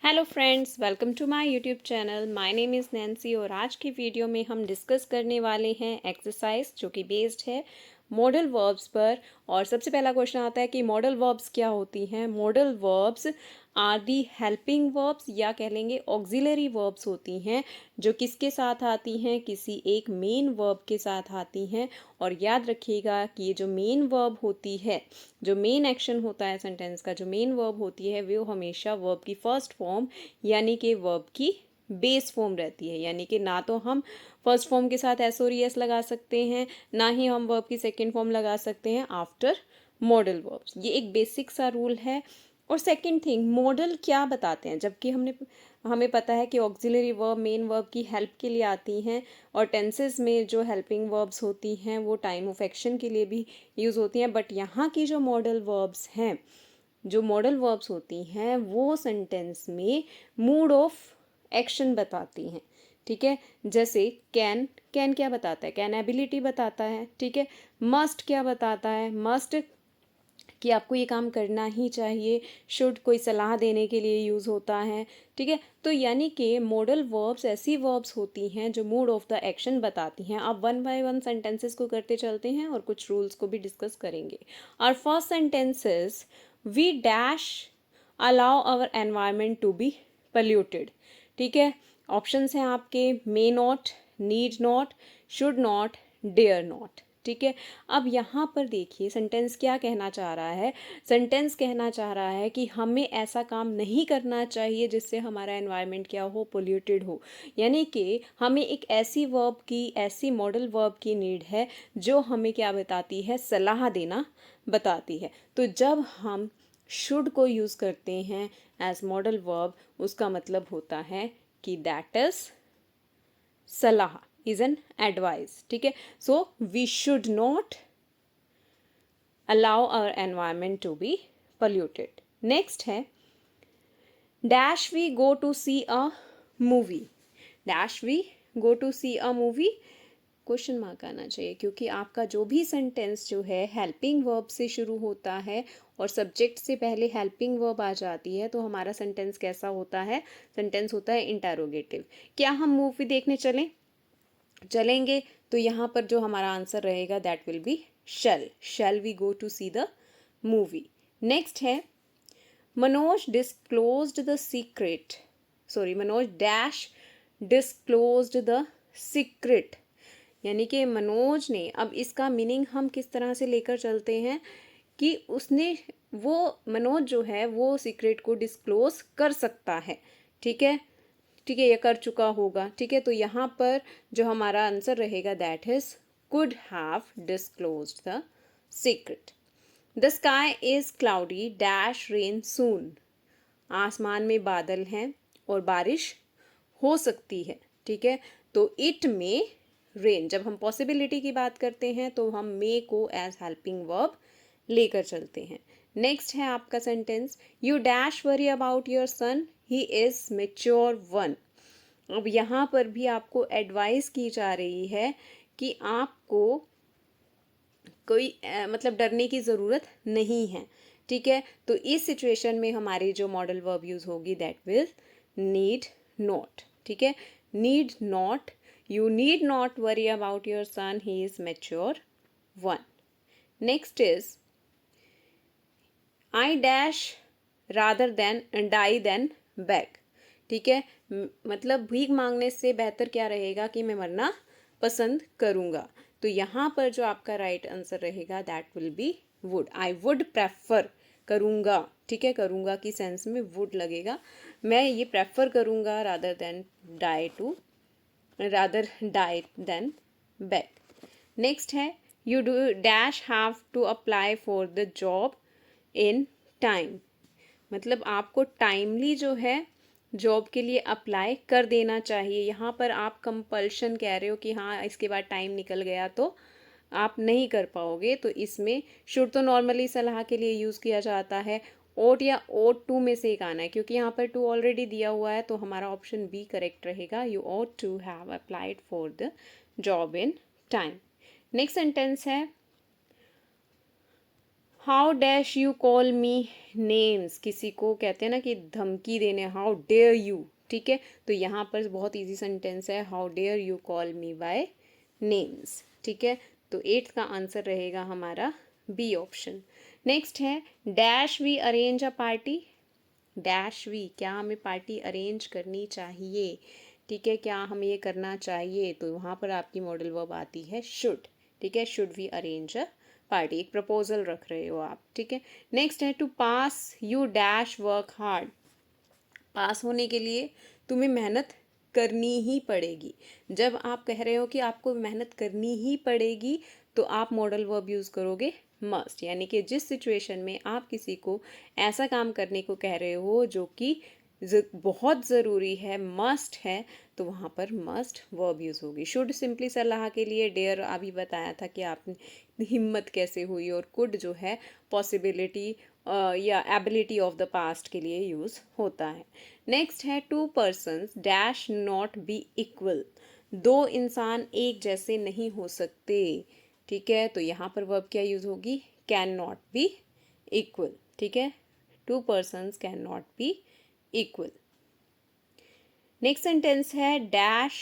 Hello friends, welcome to my YouTube channel. My name is Nancy और आज की video में हम डिस्कस करने वाले हैं एक्सरसाइज जो कि बेस्ड है मॉडल वर्ब्स पर। और सबसे पहला क्वेश्चन आता है कि मॉडल वर्ब्स क्या होती हैं। Modal verbs are the helping verbs या कह लेंगे ऑक्सिलरी वर्ब्स होती हैं जो किसके साथ आती हैं, किसी एक मेन वर्ब के साथ आती हैं। और याद रखिएगा कि ये जो मेन वर्ब होती है, जो मेन एक्शन होता है सेंटेंस का, जो मेन वर्ब होती है वो हमेशा वर्ब की फर्स्ट फॉर्म यानी कि वर्ब की बेस फॉर्म रहती है। यानी कि ना तो हम फर्स्ट फॉर्म के साथ एस और एस लगा सकते हैं, ना ही हम वर्ब की सेकेंड फॉर्म लगा सकते हैं आफ्टर मॉडल वर्ब्स। ये एक बेसिक सा रूल है। और सेकेंड थिंग, मॉडल क्या बताते हैं, जबकि हमें पता है कि ऑक्सिलरी वर्ब मेन वर्ब की हेल्प के लिए आती हैं और टेंसेस में जो हेल्पिंग वर्ब्स होती हैं वो टाइम ऑफ एक्शन के लिए भी यूज़ होती हैं। बट यहाँ की जो मॉडल वर्ब्स हैं, जो मॉडल वर्ब्स होती हैं वो सेंटेंस में मूड ऑफ एक्शन बताती हैं। ठीक है, जैसे कैन, कैन क्या बताता है, कैन एबिलिटी बताता है। ठीक है, मस्ट क्या बताता है, मस्ट कि आपको ये काम करना ही चाहिए। शुड कोई सलाह देने के लिए यूज़ होता है। ठीक है, तो यानी कि मॉडल वर्ब्स ऐसी वर्ब्स होती हैं जो मूड ऑफ द एक्शन बताती हैं। अब वन बाय वन सेंटेंसेस को करते चलते हैं और कुछ रूल्स को भी डिस्कस करेंगे। Our first sentences, we dash allow our environment to be polluted. ठीक है, ऑप्शंस हैं आपके may not, need not, should not, dare not. ठीक है, अब यहाँ पर देखिए सेंटेंस क्या कहना चाह रहा है। सेंटेंस कहना चाह रहा है कि हमें ऐसा काम नहीं करना चाहिए जिससे हमारा एनवायरनमेंट क्या हो, पोल्यूटेड हो। यानी कि हमें एक ऐसी वर्ब की, ऐसी मॉडल वर्ब की नीड है जो हमें क्या बताती है, सलाह देना बताती है। तो जब हम शुड को यूज़ करते हैं एज मॉडल वर्ब, उसका मतलब होता है कि दैट इज सलाह, इज एन एडवाइस। ठीक है, so we should not allow our environment to be polluted. Next है dash we go to see a movie. Dash we go to see a movie, question mark आना चाहिए क्योंकि आपका जो भी सेंटेंस जो है हेल्पिंग वर्ब से शुरू होता है और सब्जेक्ट से पहले हेल्पिंग वर्ब आ जाती है तो हमारा सेंटेंस कैसा होता है, सेंटेंस होता है इंटरोगेटिव। क्या हम मूवी देखने चलेंगे तो यहाँ पर जो हमारा आंसर रहेगा that will be shall we go to see the movie. Next है Manoj disclosed the secret, sorry Manoj dash disclosed the secret. यानी कि मनोज ने, अब इसका मीनिंग हम किस तरह से लेकर चलते हैं कि उसने, वो मनोज जो है वो सीक्रेट को डिस्क्लोज कर सकता है। ठीक है, ठीक है, ये कर चुका होगा। ठीक है, तो यहाँ पर जो हमारा आंसर रहेगा that is could have disclosed the secret. The sky is cloudy dash rain soon. आसमान में बादल हैं और बारिश हो सकती है। ठीक है, तो इट में रेन, जब हम पॉसिबिलिटी की बात करते हैं तो हम मे को एज हेल्पिंग वर्ब लेकर चलते हैं। नेक्स्ट है आपका sentence, you dash worry about your son, he is mature one. अब यहाँ पर भी आपको एडवाइस की जा रही है कि आपको कोई मतलब डरने की ज़रूरत नहीं है। ठीक है, तो इस सिचुएशन में हमारी जो मॉडल वर्ब यूज़ होगी दैट विल नीड नॉट। ठीक है, need not, you need not worry about your son, he is mature one. Next is I dash rather than die than beg. ठीक है, मतलब भीख मांगने से बेहतर क्या रहेगा कि मैं मरना पसंद करूँगा। तो यहाँ पर जो आपका राइट आंसर रहेगा that will B would. I would prefer, करूँगा। ठीक है, करूँगा की सेंस में वुड लगेगा, मैं ये प्रेफर करूँगा रादर देन बैग। नेक्स्ट है you do dash have to apply for the job in time. मतलब आपको टाइमली जो है जॉब के लिए अप्लाई कर देना चाहिए। यहाँ पर आप कंपल्शन कह रहे हो कि हाँ इसके बाद टाइम निकल गया तो आप नहीं कर पाओगे, तो इसमें शुड तो नॉर्मली सलाह के लिए यूज़ किया जाता है। ओट या ओट टू में से एक आना है क्योंकि यहाँ पर टू ऑलरेडी दिया हुआ है, तो हमारा ऑप्शन बी करेक्ट रहेगा, you ought to have applied for the job in time. Next sentence है how dash you call me names, किसी को कहते हैं ना कि धमकी देने, हाउ डेयर यू, ठीक है। तो यहाँ पर बहुत इजी सेंटेंस है, how dare you call me by names, ठीक है। तो एट्थ का आंसर रहेगा हमारा बी ऑप्शन। नेक्स्ट है dash we arrange a party, dash we, क्या हमें पार्टी अरेंज करनी चाहिए, ठीक है, क्या हमें ये करना चाहिए, तो वहाँ पर आपकी मॉडल वर्ब आती है शुड, ठीक है, should we arrange a party, एक प्रपोजल रख रहे हो आप, ठीक है। नेक्स्ट है to pass you dash work hard, pass होने के लिए तुम्हें मेहनत करनी ही पड़ेगी। जब आप कह रहे हो कि आपको मेहनत करनी ही पड़ेगी तो आप मॉडल वर्ब यूज़ करोगे मस्ट, यानी कि जिस सिचुएशन में आप किसी को ऐसा काम करने को कह रहे हो जो कि बहुत ज़रूरी है, मस्ट है, तो वहाँ पर मस्ट वर्ब यूज़ होगी। शुड सिंपली सलाह के लिए, डेयर अभी बताया था कि आपने हिम्मत कैसे हुई, और कुड जो है पॉसिबिलिटी या एबिलिटी ऑफ द पास्ट के लिए यूज़ होता है। नेक्स्ट है two persons dash not be equal, दो इंसान एक जैसे नहीं हो सकते, ठीक है। तो यहाँ पर वर्ब क्या यूज़ होगी, कैन नॉट बी इक्वल, ठीक है, two persons can not be equal. Next sentence है dash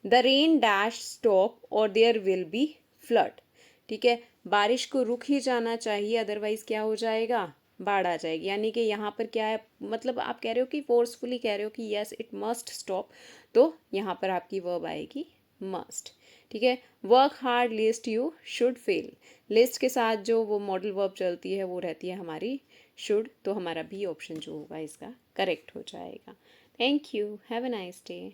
the rain dash stop और देयर विल बी फ्लड, ठीक है, बारिश को रुक ही जाना चाहिए अदरवाइज क्या हो जाएगा, बाढ़ आ जाएगी। यानी कि यहाँ पर क्या है, मतलब आप कह रहे हो कि फोर्सफुली कह रहे हो कि यस इट मस्ट स्टॉप, तो यहाँ पर आपकी वर्ब आएगी मस्ट, ठीक है। Work hard list you should fail, list के साथ जो वो मॉडल वर्ब चलती है वो रहती है हमारी शुड, तो हमारा बी ऑप्शन जो होगा इसका करेक्ट हो जाएगा। Thank you, have a nice day.